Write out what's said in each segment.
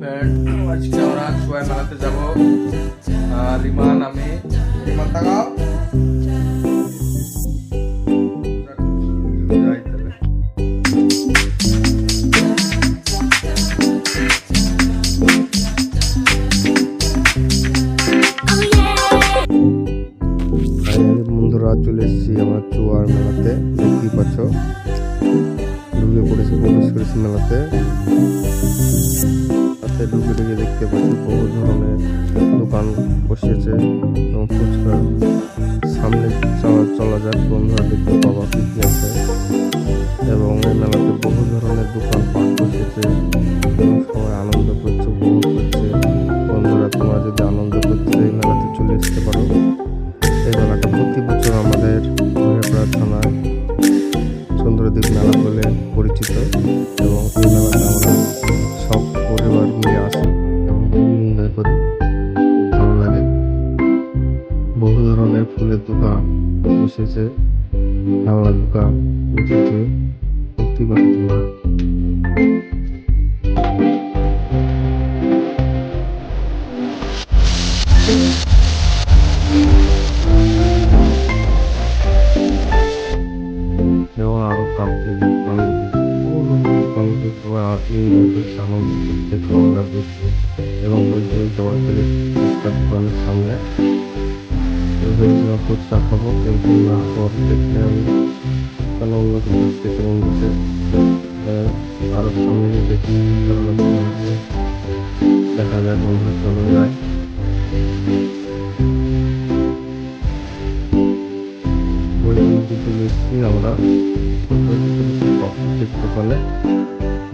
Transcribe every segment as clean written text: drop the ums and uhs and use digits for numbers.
Friend, আজকে আমরা চুয়াই মেলাতে যাব। রিমান, আমি রিমান তাকাও যাই তাহলে। বন্ধুরা, চলে এসেছি আমরা চুয়ার মেলাতে। দেখতেই পাচ্ছ, ঢুকে পড়েছি, প্রবেশ করেছি মেলাতে। ঢুকে দেখতে পাচ্ছি বহু ধরনের দোকান বসেছে এবং ফুচকা। সামনে চলা যাক বন্ধুরা, দেখতে পাবা কি কি আছে। এবং এই মেলাতে বহু ধরনের দোকান পাট বসেছে এবং সবাই আনন্দ করছে, উপভোগ করছে। বন্ধুরা, তোমরা যদি আনন্দ করতে এই মেলাতে চলে আসতে পারো। এই মেলাটা প্রতি বছর আমাদের মহেশপুর থানায় চন্দ্রদ্বীপ মেলা বলে পরিচিত। এবং এই মেলাতে আমরা সব পরিবার মিলে আসি এবং এনজয় করি, ভালো লাগে। বহু ধরনের ফুলের দোকান বসেছে, খেলনা দোকান বসেছে, দেখতে পাচ্ছি। এবং আরো কাপড় এবং দোকানের সামনে ফুচকা খাবো, কিন্তু না দেখতে আমি আরো সামনে দেখি দেখা যায় বন্ধুরা, চলে যায়। আমরা দোকানে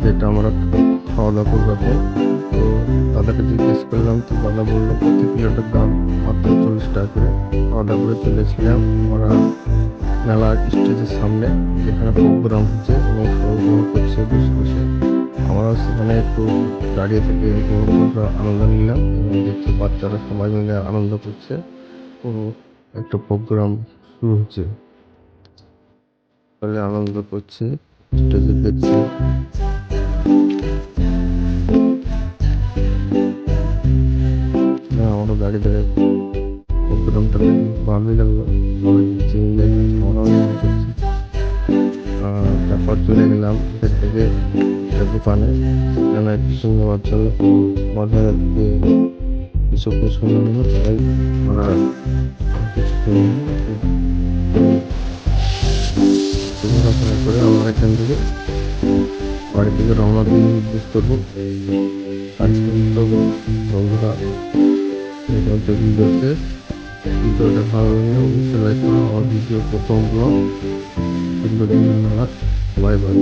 যেটা আমরা খাওয়া দাওয়া করবো। তো দাদাকে জিজ্ঞেস করলাম, তো দাদা বললো প্রতি প্লেটের দাম মাত্র 40 টাকা করে। খাওয়া দাওয়া করে চলে এসেছিলাম ওরা মেলার স্টেজের সামনে, যেখানে প্রোগ্রাম হচ্ছে এবং প্রোগ্রাম করছে বসে বসে। আমরাও সেখানে একটু দাঁড়িয়ে থেকে আনন্দ নিলাম এবং দেখছি বাচ্চারা সবাই মিলে আনন্দ করছে। ও একটা প্রোগ্রাম শুরু হচ্ছে, তাহলে আনন্দ করছে, স্টেজে দেখছি। আমরা দাঁড়িয়ে দাঁড়িয়ে প্রোগ্রামটা ভালোই লাগলো, তারপর চলে গেলাম এখান থেকে দোকানে। সেখানে কিছু নেওয়ার জন্য মজা কিছু কিছু তাই আমরা করে আমরা এখান থেকে বাড়ি থেকে রওনা দিয়ে নির্দেশ করবো। আজকে বন্ধুরা ভিডিওটা ভালো লাগে অবশ্যই লাইক করো। আমার ভিডিও প্রথম ব্লগ। Bye bye.